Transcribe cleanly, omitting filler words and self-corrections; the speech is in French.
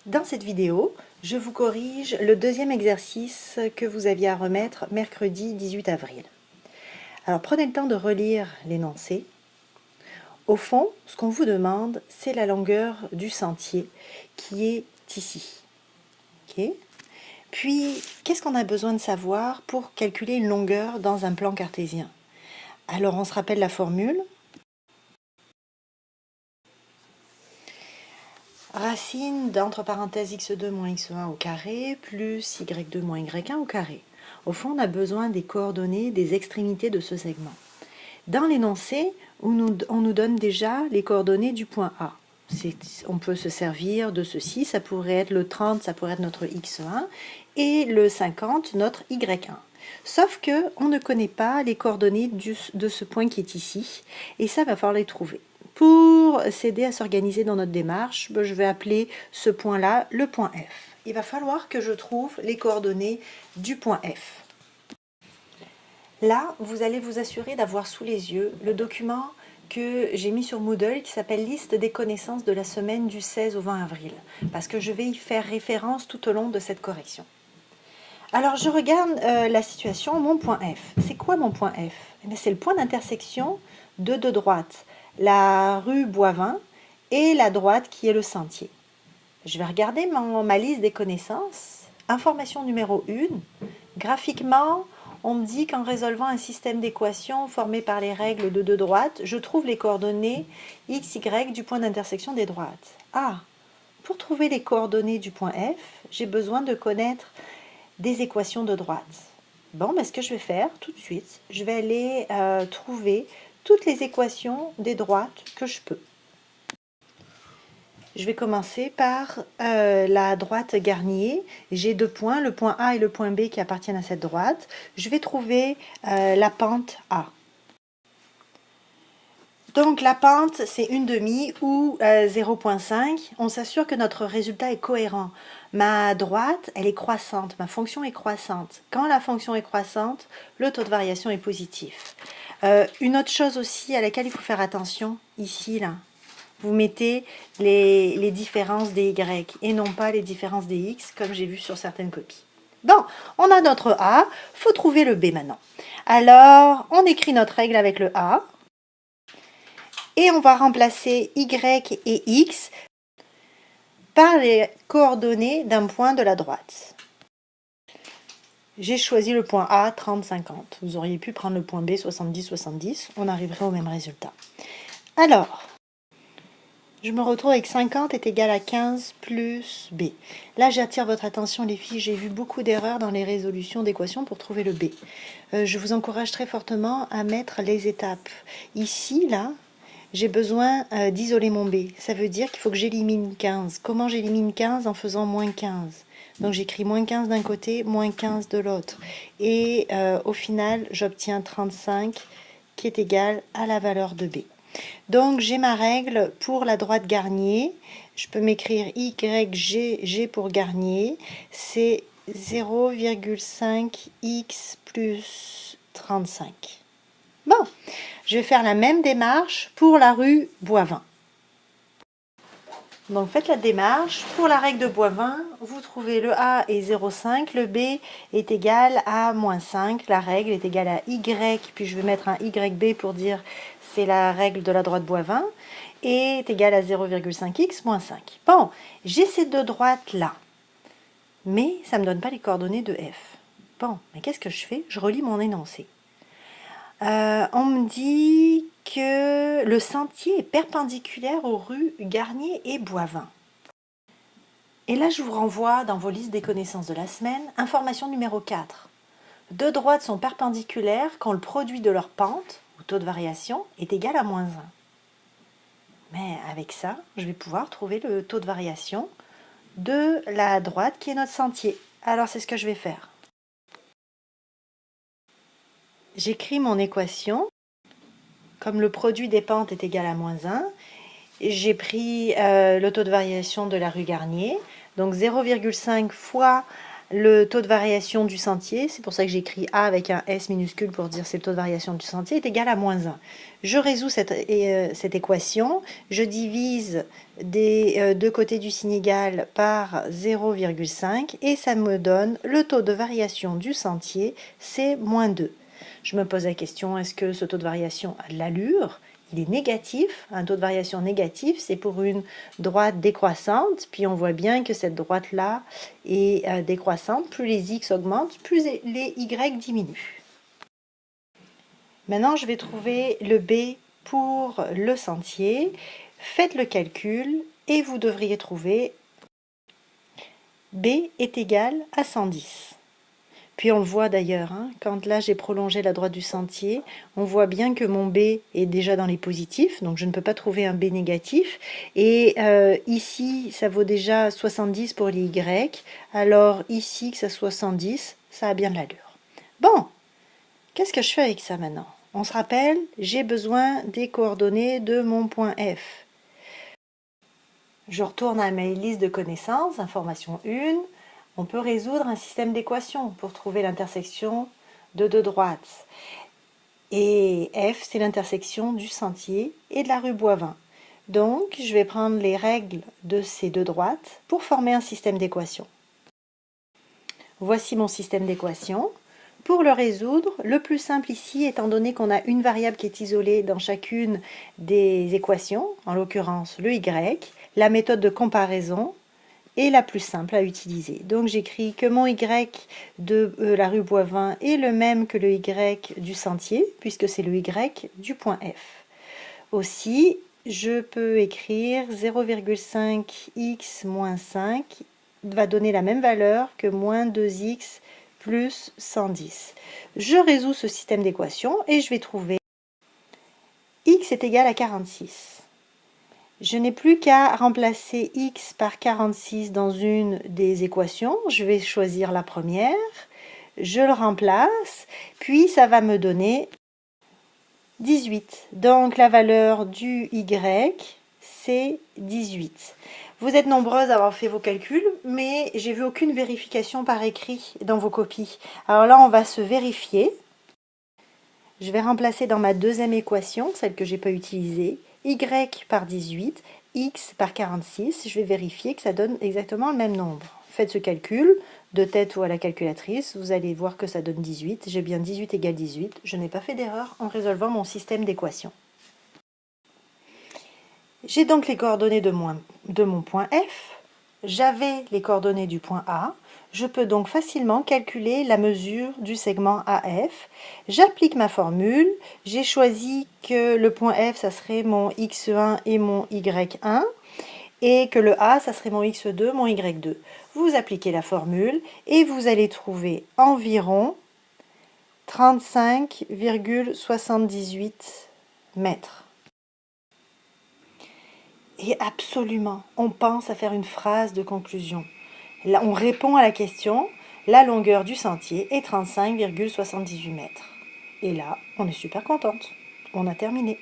Dans cette vidéo, je vous corrige le deuxième exercice que vous aviez à remettre mercredi 18 avril. Alors prenez le temps de relire l'énoncé. Au fond, ce qu'on vous demande, c'est la longueur du sentier qui est ici. Okay. Puis, qu'est-ce qu'on a besoin de savoir pour calculer une longueur dans un plan cartésien? Alors on se rappelle la formule. Racine d'entre parenthèses x2 moins x1 au carré plus y2 moins y1 au carré. Au fond, on a besoin des coordonnées des extrémités de ce segment. Dans l'énoncé, on nous donne déjà les coordonnées du point A. On peut se servir de ceci, ça pourrait être le 30, ça pourrait être notre x1, et le 50, notre y1. Sauf qu'on ne connaît pas les coordonnées de ce point qui est ici, et ça va falloir les trouver. Pour s'aider à s'organiser dans notre démarche, je vais appeler ce point-là le point F. Il va falloir que je trouve les coordonnées du point F. Là, vous allez vous assurer d'avoir sous les yeux le document que j'ai mis sur Moodle qui s'appelle Liste des connaissances de la semaine du 16 au 20 avril, parce que je vais y faire référence tout au long de cette correction. Alors, je regarde la situation, mon point F. C'est quoi mon point F? Eh c'est le point d'intersection de deux droites, la rue Boivin et la droite qui est le sentier. Je vais regarder ma liste des connaissances. Information numéro 1. Graphiquement, on me dit qu'en résolvant un système d'équations formé par les règles de deux droites, je trouve les coordonnées x, y du point d'intersection des droites. Ah, pour trouver les coordonnées du point F, j'ai besoin de connaître des équations de droite. Bon, ce que je vais faire tout de suite, je vais aller trouver toutes les équations des droites que je peux. Je vais commencer par la droite Garnier. J'ai deux points, le point A et le point B qui appartiennent à cette droite. Je vais trouver la pente A. Donc la pente, c'est 1/2 ou 0,5. On s'assure que notre résultat est cohérent. Ma droite, elle est croissante, ma fonction est croissante. Quand la fonction est croissante, le taux de variation est positif. Une autre chose aussi à laquelle il faut faire attention, ici, là, vous mettez les différences des y et non pas les différences des x, comme j'ai vu sur certaines copies. Bon, on a notre A, il faut trouver le B maintenant. Alors, on écrit notre règle avec le A. Et on va remplacer y et x par les coordonnées d'un point de la droite. J'ai choisi le point A, 30, 50. Vous auriez pu prendre le point B, 70, 70. On arriverait au même résultat. Alors, je me retrouve avec 50 est égal à 15 plus B. Là, j'attire votre attention, les filles. J'ai vu beaucoup d'erreurs dans les résolutions d'équations pour trouver le B. Je vous encourage très fortement à mettre les étapes. Ici, là, j'ai besoin d'isoler mon B. Ça veut dire qu'il faut que j'élimine 15. Comment j'élimine 15? En faisant moins 15. Donc j'écris moins 15 d'un côté, moins 15 de l'autre. Et au final, j'obtiens 35 qui est égal à la valeur de B. Donc j'ai ma règle pour la droite Garnier. Je peux m'écrire YG, G pour Garnier. C'est 0,5x plus 35. Bon, je vais faire la même démarche pour la rue Boivin. Donc faites la démarche. Pour la règle de Boivin, vous trouvez le A est 0,5, le B est égal à moins 5, la règle est égale à Y, puis je vais mettre un YB pour dire c'est la règle de la droite Boivin, et est égal à 0,5x moins 5. Bon, j'ai ces deux droites-là, mais ça ne me donne pas les coordonnées de F. Bon, mais qu'est-ce que je fais? Je relis mon énoncé. On me dit que le sentier est perpendiculaire aux rues Garnier et Boivin. Et là, je vous renvoie dans vos listes des connaissances de la semaine, information numéro 4. Deux droites sont perpendiculaires quand le produit de leur pente, ou taux de variation, est égal à moins 1. Mais avec ça, je vais pouvoir trouver le taux de variation de la droite qui est notre sentier. Alors, c'est ce que je vais faire. J'écris mon équation. Comme le produit des pentes est égal à moins 1, j'ai pris le taux de variation de la rue Garnier. Donc 0,5 fois le taux de variation du sentier, c'est pour ça que j'écris A avec un S minuscule pour dire c'est le taux de variation du sentier, est égal à moins 1. Je résous cette équation, je divise des deux côtés du signe égal par 0,5 et ça me donne le taux de variation du sentier, c'est moins 2. Je me pose la question, est-ce que ce taux de variation a de l'allure ? Il est négatif, un taux de variation négatif, c'est pour une droite décroissante, puis on voit bien que cette droite-là est décroissante, plus les x augmentent, plus les y diminuent. Maintenant, je vais trouver le B pour le sentier. Faites le calcul et vous devriez trouver B est égal à 110. Puis on le voit d'ailleurs, hein, quand là j'ai prolongé la droite du sentier, on voit bien que mon B est déjà dans les positifs, donc je ne peux pas trouver un B négatif. Et ici, ça vaut déjà 70 pour les Y, alors ici que ça soit 110, ça a bien de l'allure. Bon, qu'est-ce que je fais avec ça maintenant? On se rappelle, j'ai besoin des coordonnées de mon point F. Je retourne à mes listes de connaissances, information 1. On peut résoudre un système d'équations pour trouver l'intersection de deux droites. Et F, c'est l'intersection du sentier et de la rue Boivin. Donc, je vais prendre les règles de ces deux droites pour former un système d'équations. Voici mon système d'équations. Pour le résoudre, le plus simple ici, étant donné qu'on a une variable qui est isolée dans chacune des équations, en l'occurrence le y, la méthode de comparaison est la plus simple à utiliser. Donc j'écris que mon y de la rue Boivin est le même que le y du sentier, puisque c'est le y du point F. Aussi, je peux écrire 0,5x moins 5 va donner la même valeur que moins 2x plus 110. Je résous ce système d'équations et je vais trouver x est égal à 46. Je n'ai plus qu'à remplacer x par 46 dans une des équations. Je vais choisir la première, je le remplace, puis ça va me donner 18. Donc la valeur du y, c'est 18. Vous êtes nombreuses à avoir fait vos calculs, mais j'ai vu aucune vérification par écrit dans vos copies. Alors là, on va se vérifier. Je vais remplacer dans ma deuxième équation, celle que je n'ai pas utilisée, y par 18, x par 46. Je vais vérifier que ça donne exactement le même nombre. Faites ce calcul de tête ou à la calculatrice, vous allez voir que ça donne 18. J'ai bien 18 égale 18. Je n'ai pas fait d'erreur en résolvant mon système d'équations. J'ai donc les coordonnées de mon point F. J'avais les coordonnées du point A. Je peux donc facilement calculer la mesure du segment AF. J'applique ma formule. J'ai choisi que le point F, ça serait mon x1 et mon y1, et que le A, ça serait mon x2, mon y2. Vous appliquez la formule et vous allez trouver environ 35,78 mètres. Et absolument, on pense à faire une phrase de conclusion. Là, on répond à la question, la longueur du sentier est 35,78 mètres. Et là, on est super contente. On a terminé.